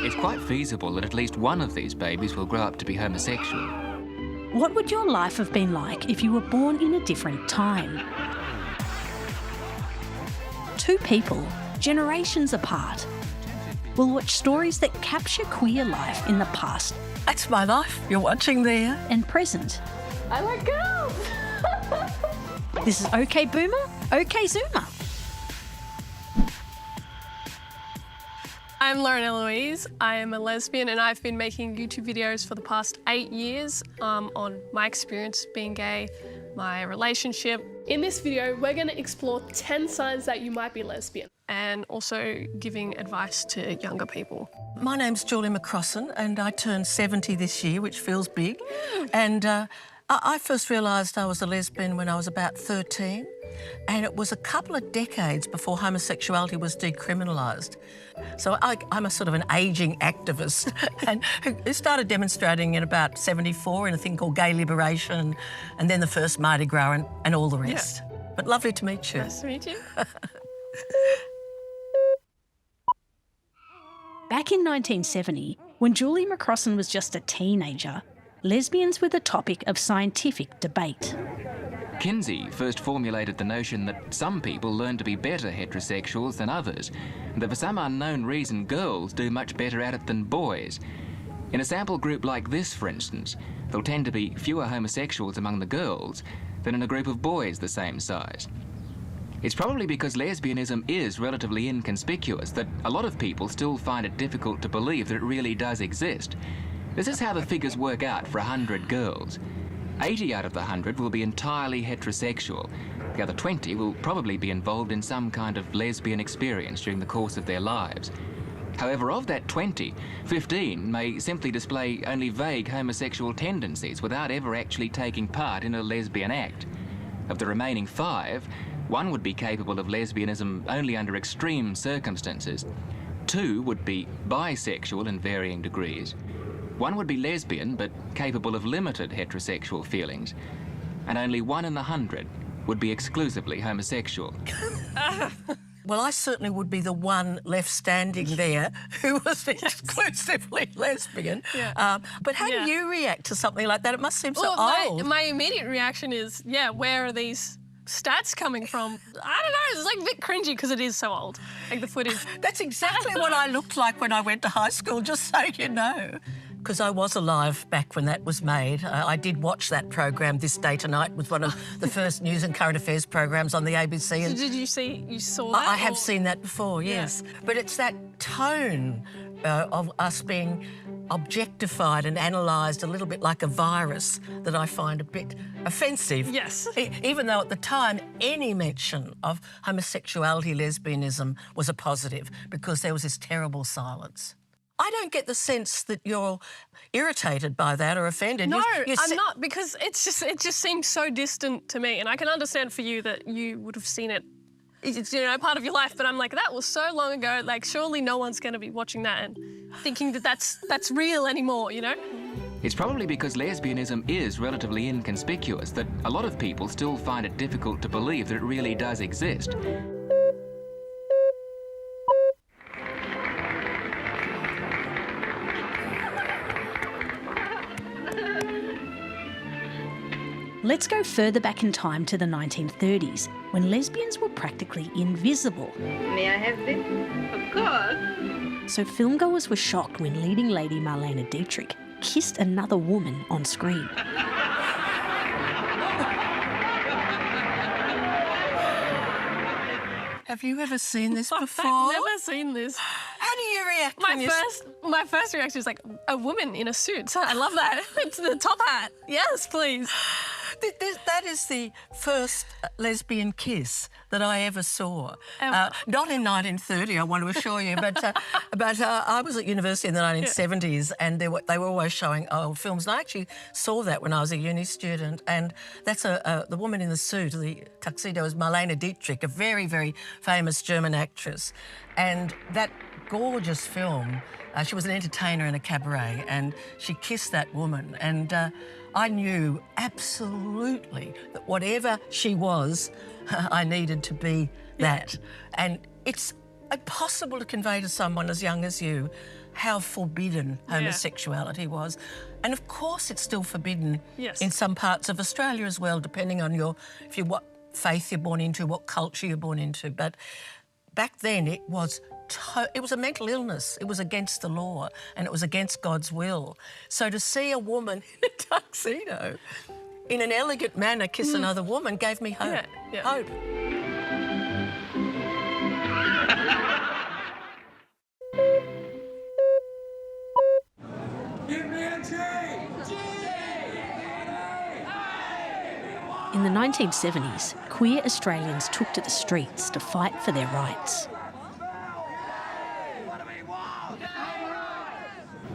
It's quite feasible that at least one of these babies will grow up to be homosexual. What would your life have been like if you were born in a different time? Two people, generations apart, will watch stories that capture queer life in the past. That's my life you're watching there. And present. I like girls! This is OK Boomer, OK Zoomer. I'm Lauren Elloise. I am a lesbian and I've been making YouTube videos for the past 8 years on my experience being gay, my relationship. In this video, we're going to explore 10 signs that you might be lesbian and also giving advice to younger people. My name's Julie McCrossin and I turned 70 this year, which feels big. And I first realised I was a lesbian when I was about 13, and it was a couple of decades before homosexuality was decriminalised. So I'm a sort of an ageing activist and who started demonstrating in about 74 in a thing called Gay Liberation and then the first Mardi Gras and all the rest. Yeah. But lovely to meet you. Nice to meet you. Back in 1970, when Julie McCrossin was just a teenager, lesbians were the topic of scientific debate. Kinsey first formulated the notion that some people learn to be better heterosexuals than others, and that for some unknown reason girls do much better at it than boys. In a sample group like this, for instance, there'll tend to be fewer homosexuals among the girls than in a group of boys the same size. It's probably because lesbianism is relatively inconspicuous that a lot of people still find it difficult to believe that it really does exist. This is how the figures work out for 100 girls. 80 out of the 100 will be entirely heterosexual. The other 20 will probably be involved in some kind of lesbian experience during the course of their lives. However, of that 20, 15 may simply display only vague homosexual tendencies without ever actually taking part in a lesbian act. Of the remaining 5, 1 would be capable of lesbianism only under extreme circumstances. 2 would be bisexual in varying degrees. 1 would be lesbian, but capable of limited heterosexual feelings. And only 1 in 100 would be exclusively homosexual. Well, I certainly would be the one left standing there who was exclusively lesbian. Yeah. But how do you react to something like that? It must seem so old. My immediate reaction is, yeah, where are these stats coming from? I don't know, it's like a bit cringy because it is so old, like the footage. That's exactly what I looked like when I went to high school, just so you know. Because I was alive back when that was made. I did watch that program, This Day Tonight, was one of the first news and current affairs programs on the ABC. And did you saw that? I have seen that before, yes. Yeah. But it's that tone of us being objectified and analysed a little bit like a virus that I find a bit offensive. Yes. Even though at the time any mention of homosexuality, lesbianism was a positive because there was this terrible silence. I don't get the sense that you're irritated by that or offended. No, I'm not, because it just seems so distant to me, and I can understand for you that you would have seen it, it's, you know, part of your life, but I'm like, that was so long ago, like, surely no one's going to be watching that and thinking that that's real anymore, you know? It's probably because lesbianism is relatively inconspicuous that a lot of people still find it difficult to believe that it really does exist. Let's go further back in time to the 1930s, when lesbians were practically invisible. May I have this? Of course. So filmgoers were shocked when leading lady Marlene Dietrich kissed another woman on screen. Have you ever seen this before? I've never seen this. How do you react My first reaction is like, a woman in a suit. I love that. It's the top hat. Yes, please. That is the first lesbian kiss that I ever saw. Not in 1930, I want to assure you, but I was at university in the 1970s and they were always showing old films. And I actually saw that when I was a uni student. And that's the woman in the suit, the tuxedo, is Marlene Dietrich, a very, very famous German actress. And that gorgeous film, she was an entertainer in a cabaret and she kissed that woman. And I knew absolutely that whatever she was, I needed to be that. And it's impossible to convey to someone as young as you how forbidden homosexuality was. And of course it's still forbidden in some parts of Australia as well, depending on what faith you're born into, what culture you're born into. But back then it was a mental illness. It was against the law and it was against God's will. So to see a woman in a tuxedo in an elegant manner kiss another woman gave me hope. Hope. In the 1970s, queer Australians took to the streets to fight for their rights.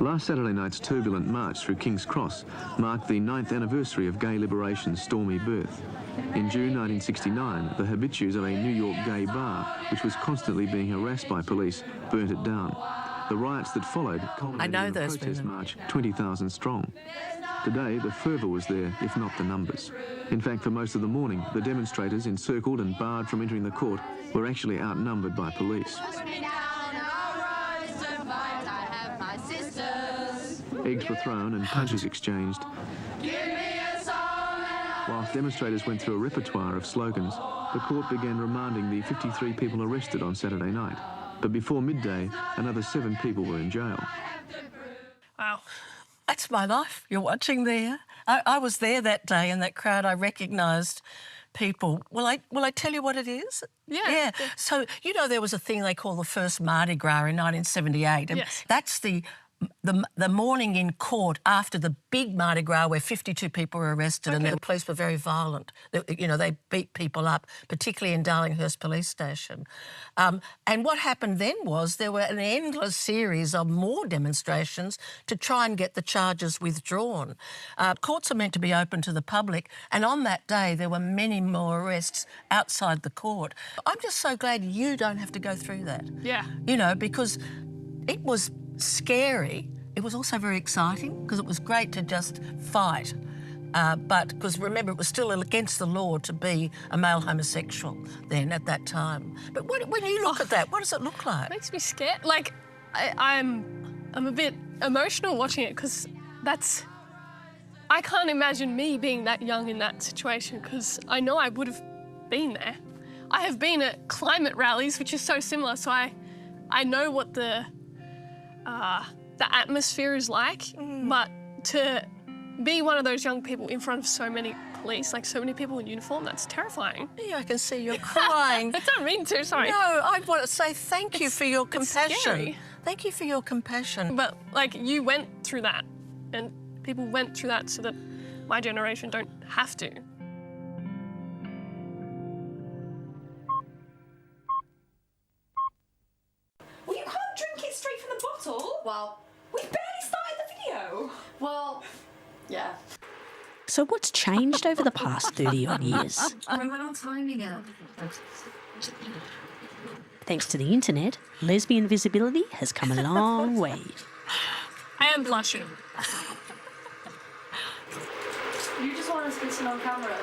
Last Saturday night's turbulent march through King's Cross marked the 9th anniversary of gay liberation's stormy birth. In June 1969, the habitues of a New York gay bar, which was constantly being harassed by police, burnt it down. The riots that followed culminated in a protest march 20,000 strong. Today, the fervour was there, if not the numbers. In fact, for most of the morning, the demonstrators, encircled and barred from entering the court, were actually outnumbered by police. Eggs were thrown and punches exchanged. Whilst demonstrators went through a repertoire of slogans, the court began remanding the 53 people arrested on Saturday night. But before midday, another 7 people were in jail. Wow. That's my life you're watching there. I was there that day in that crowd. I recognised people. Will I tell you what it is? Yeah. So, you know, there was a thing they call the first Mardi Gras in 1978. And that's the morning in court after the big Mardi Gras where 52 people were arrested and the police were very violent. They beat people up, particularly in Darlinghurst Police Station. And what happened then was there were an endless series of more demonstrations to try and get the charges withdrawn. Courts are meant to be open to the public, and on that day there were many more arrests outside the court. I'm just so glad you don't have to go through that. Yeah. You know, because it was scary. It was also very exciting because it was great to just fight. But because remember, it was still against the law to be a male homosexual then at that time. But when you look at that, what does it look like? It makes me scared. Like, I'm a bit emotional watching it because I can't imagine me being that young in that situation because I know I would have been there. I have been at climate rallies, which is so similar, so I know what the atmosphere is like, but to be one of those young people in front of so many police, like so many people in uniform, that's terrifying. Yeah, I can see you're crying. I don't mean to, sorry. No, I want to say thank you for your compassion. Scary. Thank you for your compassion. But, like, you went through that, and people went through that so that my generation don't have to. Well, you can't drink it straight from the bottle. Well, we barely started the video. Well, yeah. So what's changed over the past 30-odd years? We're on timing it. Thanks to the internet, lesbian visibility has come a long way. I am blushing. You just want us to listen on camera.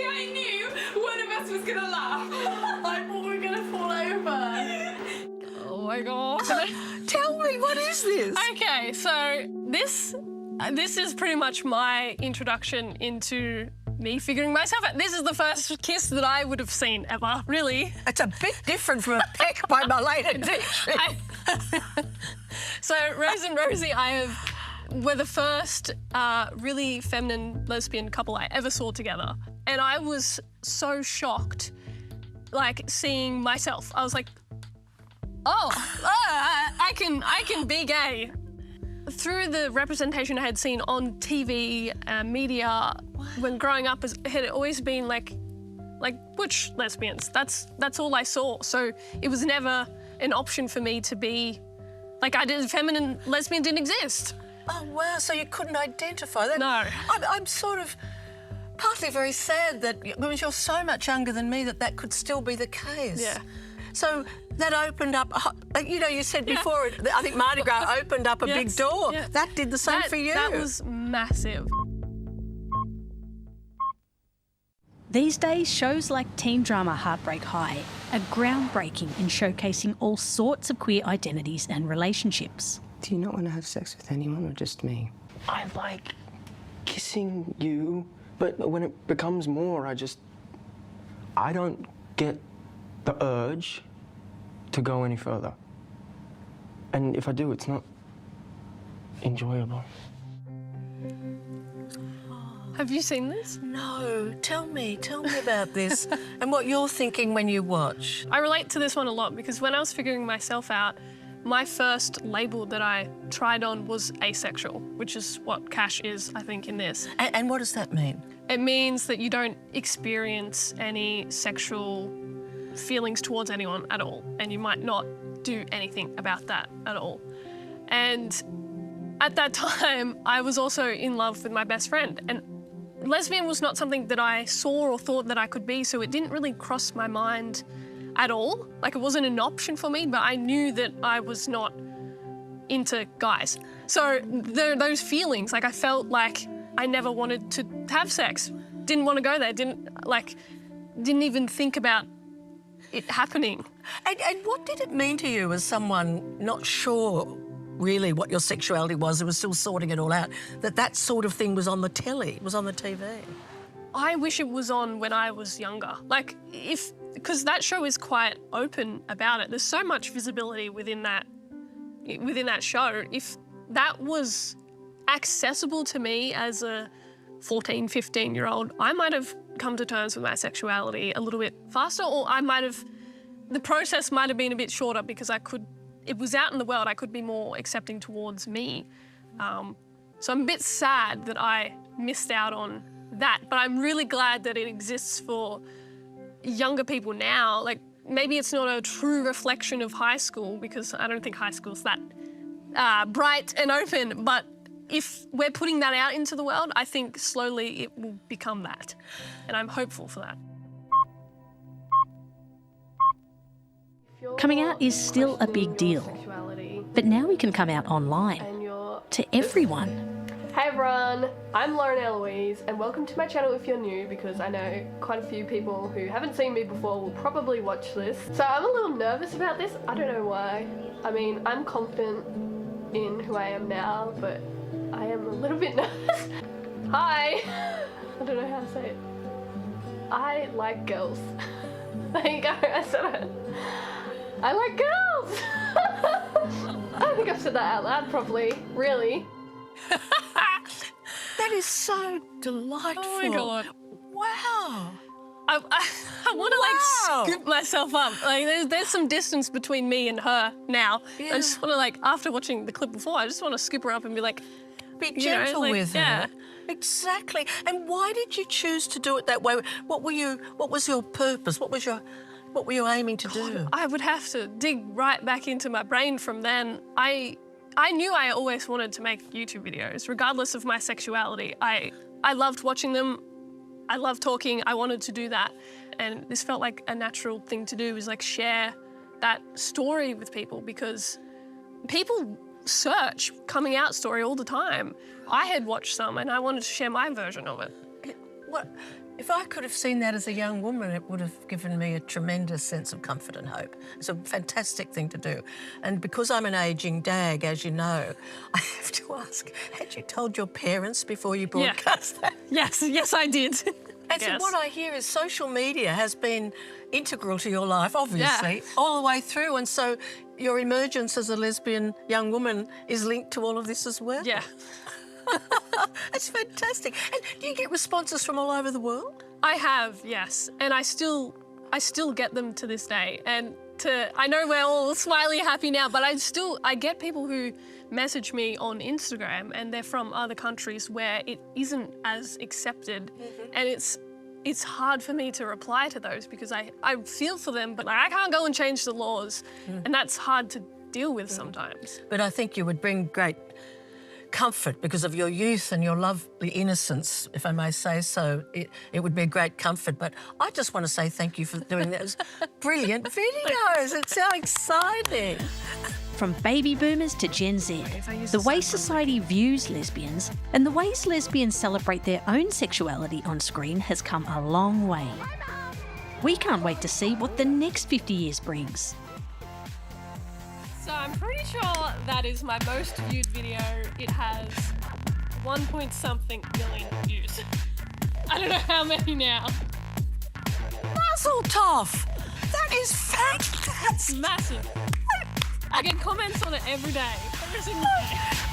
I knew one of us was gonna laugh. I thought we were gonna fall over. Oh my God. Tell me, what is this? Okay, so this is pretty much my introduction into me figuring myself out. This is the first kiss that I would have seen ever, really. It's a bit different from a peck by my later teacher. So Rose and Rosie, were the first really feminine lesbian couple I ever saw together. And I was so shocked, like, seeing myself. I was like, I can be gay. Through the representation I had seen on TV, media, when growing up, it had always been like butch lesbians. That's all I saw. So it was never an option for me to be, like, feminine lesbian didn't exist. Oh, wow, so you couldn't identify that? No. I'm sort of partly very sad that, because you're so much younger than me, that could still be the case. Yeah. So that opened up, you know, you said before, I think Mardi Gras opened up a big door. Yeah. That did the same for you. That was massive. These days, shows like teen drama Heartbreak High are groundbreaking in showcasing all sorts of queer identities and relationships. Do you not want to have sex with anyone or just me? I like kissing you, but when it becomes more, I don't get the urge to go any further. And if I do, it's not enjoyable. Have you seen this? No, tell me about this and what you're thinking when you watch. I relate to this one a lot because when I was figuring myself out, my first label that I tried on was asexual, which is what Cash is, I think, in this. And what does that mean? It means that you don't experience any sexual feelings towards anyone at all, and you might not do anything about that at all. And at that time, I was also in love with my best friend, and lesbian was not something that I saw or thought that I could be, so it didn't really cross my mind at all. Like, it wasn't an option for me, but I knew that I was not into guys. So those feelings, like, I felt like I never wanted to have sex. Didn't want to go there, didn't even think about it happening. And what did it mean to you as someone not sure really what your sexuality was and was still sorting it all out, that sort of thing was on the telly, was on the TV? I wish it was on when I was younger. Like, because that show is quite open about it. There's so much visibility within that show. If that was accessible to me as a 14, 15-year-old, I might have come to terms with my sexuality a little bit faster, or the process might have been a bit shorter because it was out in the world, I could be more accepting towards me. So I'm a bit sad that I missed out on that, but I'm really glad that it exists for younger people now. Like, maybe it's not a true reflection of high school because I don't think high school's that bright and open, but if we're putting that out into the world, I think slowly it will become that, and I'm hopeful for that. Coming out is still a big deal, but now we can come out online to everyone. Hey everyone, I'm Lauren Elloise and welcome to my channel if you're new, because I know quite a few people who haven't seen me before will probably watch this. So I'm a little nervous about this, I don't know why. I mean, I'm confident in who I am now, but I am a little bit nervous. Hi! I don't know how to say it. I like girls. There you go, I said it. I like girls! I don't think I've said that out loud properly, really. That is so delightful. Oh my God. Wow. I want to like scoop myself up. Like, there's some distance between me and her now. Yeah. I just want to, like, after watching the clip before, I just want to scoop her up and be like, be gentle with her. Exactly. And why did you choose to do it that way? What was your purpose? What were you aiming to do? I would have to dig right back into my brain from then. I knew I always wanted to make YouTube videos, regardless of my sexuality. I loved watching them. I loved talking. I wanted to do that. And this felt like a natural thing to do, was like share that story with people, because people search coming out story all the time. I had watched some and I wanted to share my version of it. If I could have seen that as a young woman, it would have given me a tremendous sense of comfort and hope. It's a fantastic thing to do. And because I'm an ageing dag, as you know, I have to ask, had you told your parents before you broadcast that? Yes, I did. And so what I hear is social media has been integral to your life, obviously, all the way through. And so your emergence as a lesbian young woman is linked to all of this as well. Yeah. That's fantastic. And do you get responses from all over the world? I have, yes. And I still get them to this day. And I know we're all smiley happy now, but I get people who message me on Instagram and they're from other countries where it isn't as accepted. And it's hard for me to reply to those because I feel for them, but I can't go and change the laws. And that's hard to deal with sometimes. But I think you would bring great comfort because of your youth and your lovely innocence, if I may say so. It would be a great comfort. But I just want to say thank you for doing those brilliant videos. It's so exciting. From baby boomers to Gen Z, the way society views lesbians and the ways lesbians celebrate their own sexuality on screen has come a long way. We can't wait to see what the next 50 years brings. So I'm pretty sure that is my most viewed video. It has 1.something billion views. I don't know how many now. Mazel tov! That is fantastic! Massive. I get comments on it every day. Every single day.